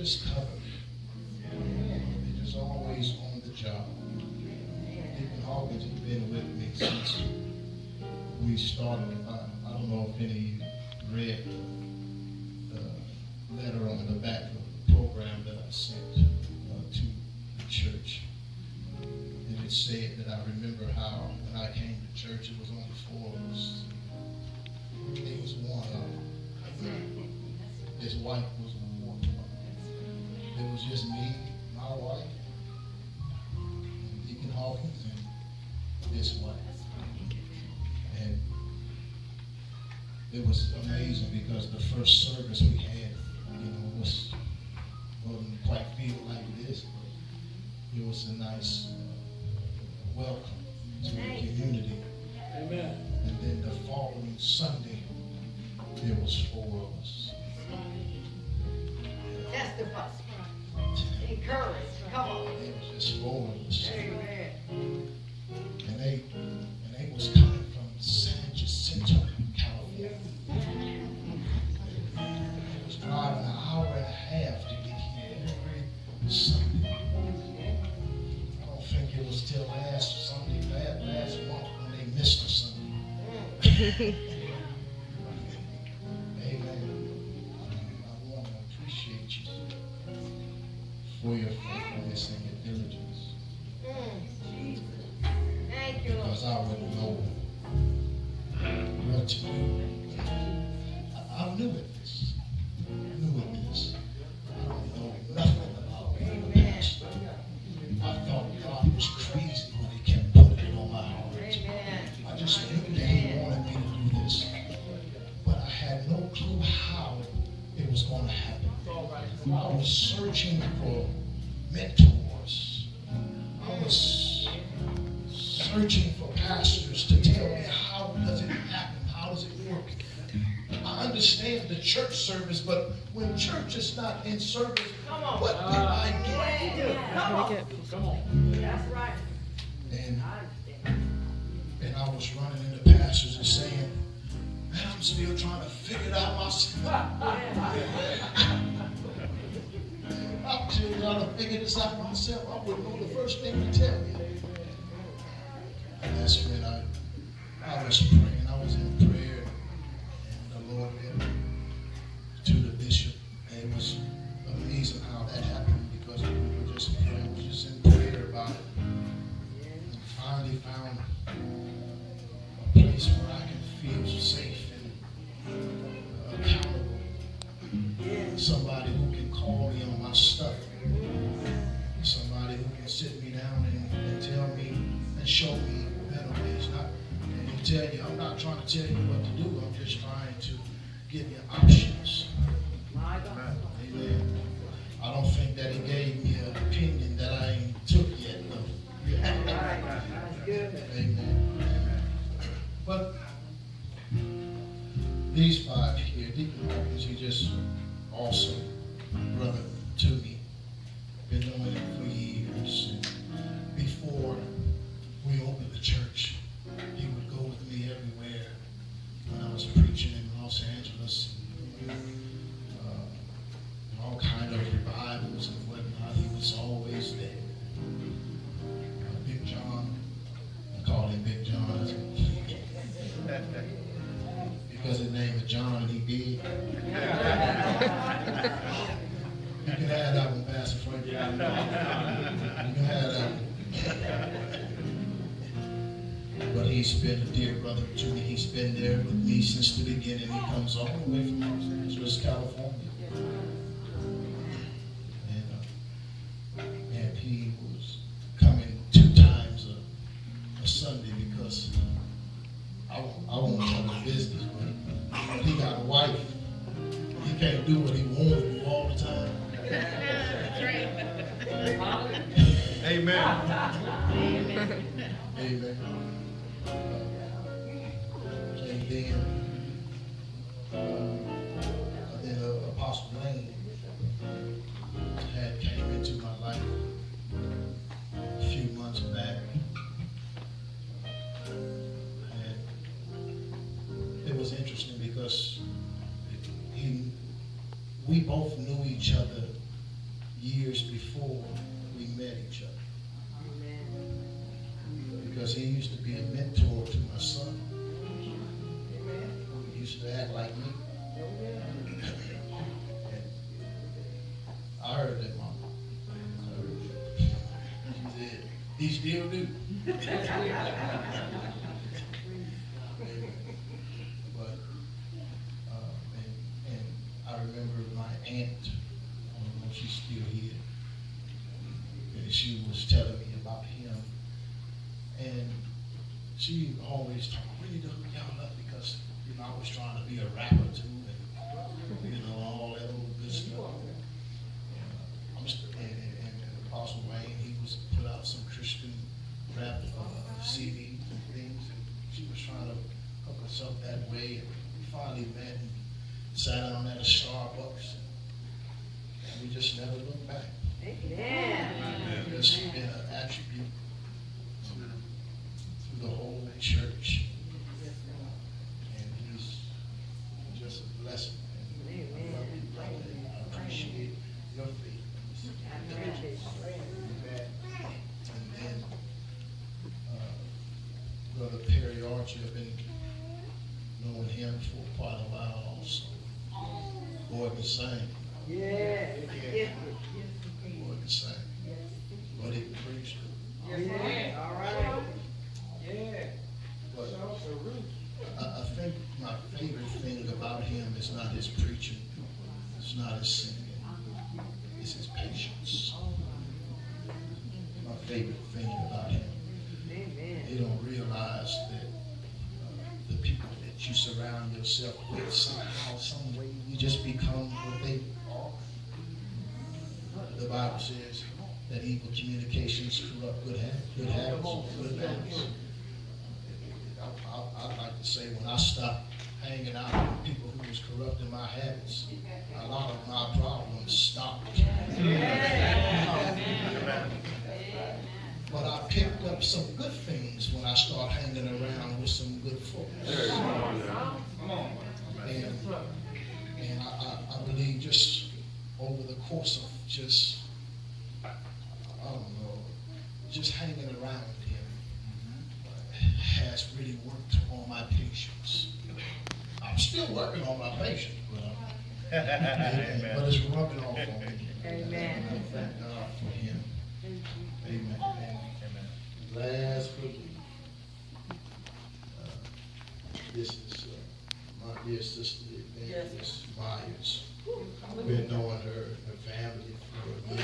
just covered. They're just always on the job. Deacon Hawkins has been with me since we started. I don't know if any of you read the letter on the back of the program that I sent to the church. And it said that I remember how when I came to church, it was only 4 of us. It was one of them. His wife was the 4th one. It was just me, my wife, and Deacon Hawkins, and his wife. And it was amazing because the first service we had, wasn't quite feel like this, but it was a nice welcome to the community. Amen. And then the following Sunday, there was 4 of us. Testify. Encourage. Come on. It was just 4 of us. Amen. And they was coming from San Jacinto, California. They was driving an hour and a half to get here every Sunday. I don't think it was till last Sunday, last month when they missed a Sunday. Amen. I want to appreciate you for your faithfulness and your diligence. Thank you, Lord. Because I wouldn't know what to do. I'm new at this. I don't know nothing about being a pastor. I thought God was crazy when He kept putting it on my heart. Amen. I just knew that He wanted me to do this. But I had no clue how it was going to happen. I was searching for mentors. I was searching for pastors to tell me how does it happen, how does it work. I understand the church service, but when church is not in service, what do I do? Come on. That's right. And I was running into pastors and saying, man, I'm still trying to figure it out myself. I'm still trying to figure this out myself. I wouldn't know the first thing to tell you. And that's when I was praying. I was in prayer, and the Lord led me to the bishop. And it was amazing how that happened because we were just praying, we were just in prayer about it. And finally found a place where I can feel safe and accountable. Somebody who can call me on my stuff. Somebody who can sit me down and tell me and show me better ways. And tell you, I'm not trying to tell you what to do. I'm just trying to give you options. Amen. I don't think that He gave me an opinion that I ain't took yet, though. Amen. But these 5 here, Deacon Hawkins, he just awesome brother to me. Been knowing him for years. And before we opened the church, he would go with me everywhere when I was preaching in Los Angeles. All kind of revivals and whatnot. He was always there. Big John, I call him Big John. Because his name is John and he big. You can have that one, Pastor Frank. You can have that one. But he's been a dear brother to me. He's been there with me since the beginning. He comes all the way from Los Angeles, California. And he was coming 2 times a Sunday because I won't tell his business, but he got a wife. He can't do what he wants to do all the time. Amen. Amen. And then Apostle Lane had came into my life a few months back. And it was interesting because we both knew each other before we met each other. Because he used to be a mentor to my son. He used to act like me. And I heard that, Mama. I heard it. She said, he still do. But, and I remember my aunt, I don't know if she's still here, and she was telling me about him. And she always told me, we need to hook y'all up because, you know, I was trying to be a rapper too, and, you know, all that old good stuff. And Apostle Wayne, he was put out some Christian rap CDs and things, and she was trying to hook us up that way. And we finally met and sat down at a Starbucks, and we just never looked back. Amen. It's been an attribute to the whole church, and he's just a blessing. And I love you, brother. I appreciate your faith. Amen. And then Brother Perry Archie, I've been knowing him for quite a while also. Boy can sing. Yeah. Boy can sing. But he can preach too. Yeah. All right. Yeah. But I think my favorite thing about him is not his preaching, it's not his singing, it's his patience. My favorite thing about him. You don't realize that the people that you surround yourself with, somehow, some way, you just become what they are. The Bible says that evil communications corrupt good habits, good manners. I'd like to say when I stopped hanging out with people who was corrupting my habits, a lot of my problems stopped. But I picked up some good things when I started hanging around with some good folks. And I believe just over the course of just, I don't know, just hanging around with him has really worked on my patience. I'm still working on my patience, but it's rubbing off on me. Amen. And I thank God for him. Amen. And last but not least, this is my dear sister, Evangelist Myers. I've been knowing her and her family for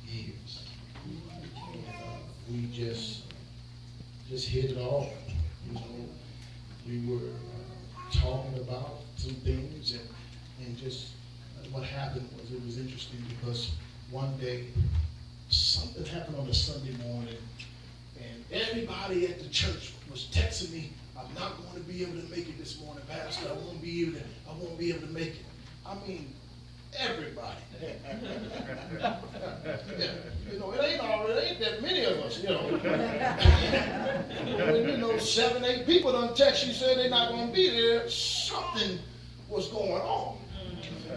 years. We just hit it off. You know, we were talking about some things, and just what happened was, it was interesting because one day something happened on a Sunday morning, and everybody at the church was texting me, I'm not going to be able to make it this morning, Pastor. I won't be able to make it. I mean, everybody. Yeah. You know, it ain't that many of us, you know. When, you know, 7, 8 people done text you, said they're not going to be there, something was going on.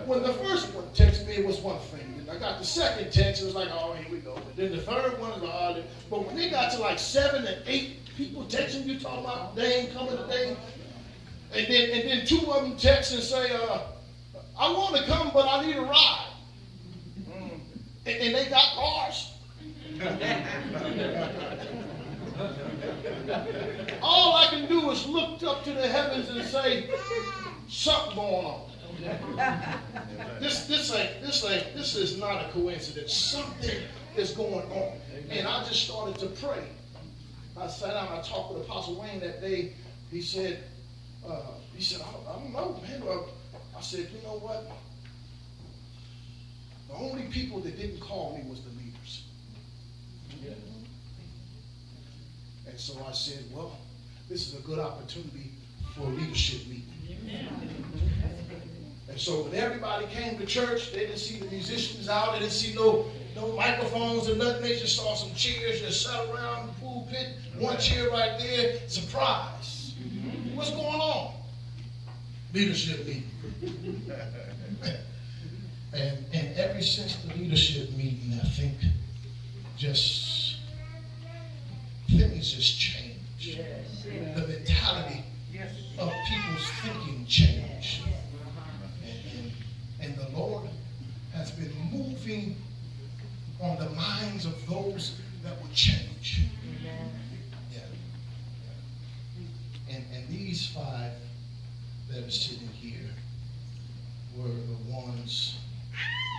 When the first one texted me, it was one thing. And I got the second text, it was like, oh, here we go. And then the third one was odd. But when they got to like 7 and 8 people texting you, talking about they ain't coming today, and then 2 of them text and say, I want to come, but I need a ride. And they got cars. All I can do is look up to the heavens and say, something going on. This is not a coincidence. Something is going on. And I just started to pray. I sat down, I talked with Apostle Wayne that day. He said, I don't know, man. I said, you know what? The only people that didn't call me was the leaders. And so I said, well, this is a good opportunity for a leadership meeting. And so when everybody came to church, they didn't see the musicians out, they didn't see no microphones or nothing. They just saw some chairs just sat around the pulpit, one chair right there, surprise. What's going on? Leadership meeting. And just things just change. Yes. The mentality of people's thinking change. And the Lord has been moving on the minds of those that will change. Yeah. And these five that are sitting here were the ones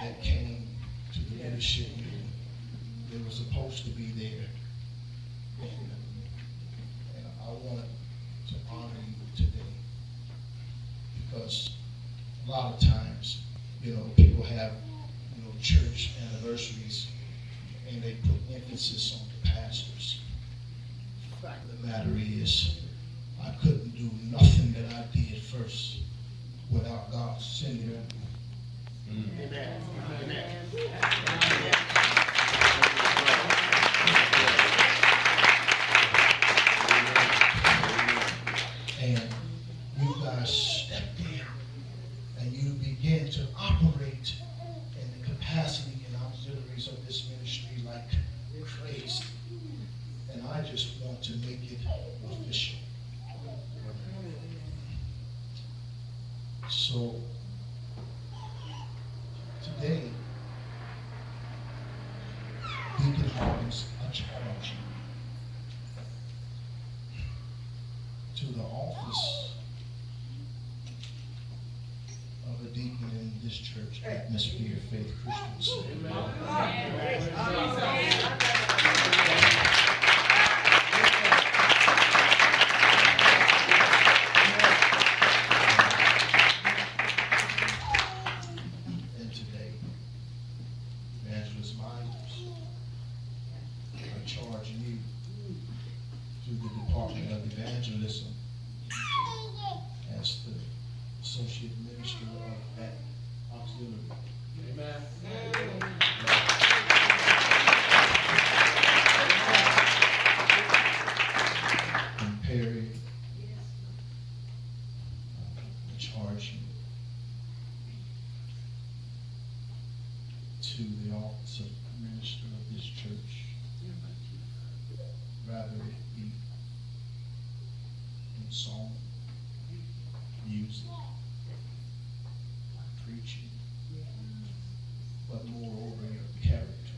that came to the leadership meeting. They were supposed to be there. And I wanted to honor you today, because a lot of times, people have, church anniversaries and they put emphasis on the pastors. The fact of the matter is, I couldn't do nothing that I did first without God sending me. Amen. And you guys stepped in and you began to operate in the capacity and auxiliaries of this ministry like crazy. And I just want to make it official. So today, Deacon Hawkins, I charge you to the office of a deacon in this church, Atmosphere Faith Christian Center. And today, Evangelist Myers, I charge you to the Department of Evangelism as the Associate Minister of that auxiliary. Amen. And Perry, I charge you to the office of minister of this church, rather it be in song, music, preaching, but moreover your character.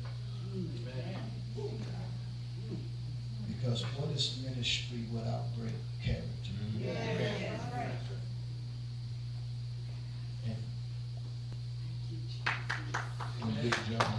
Because what is ministry without great character? And Big John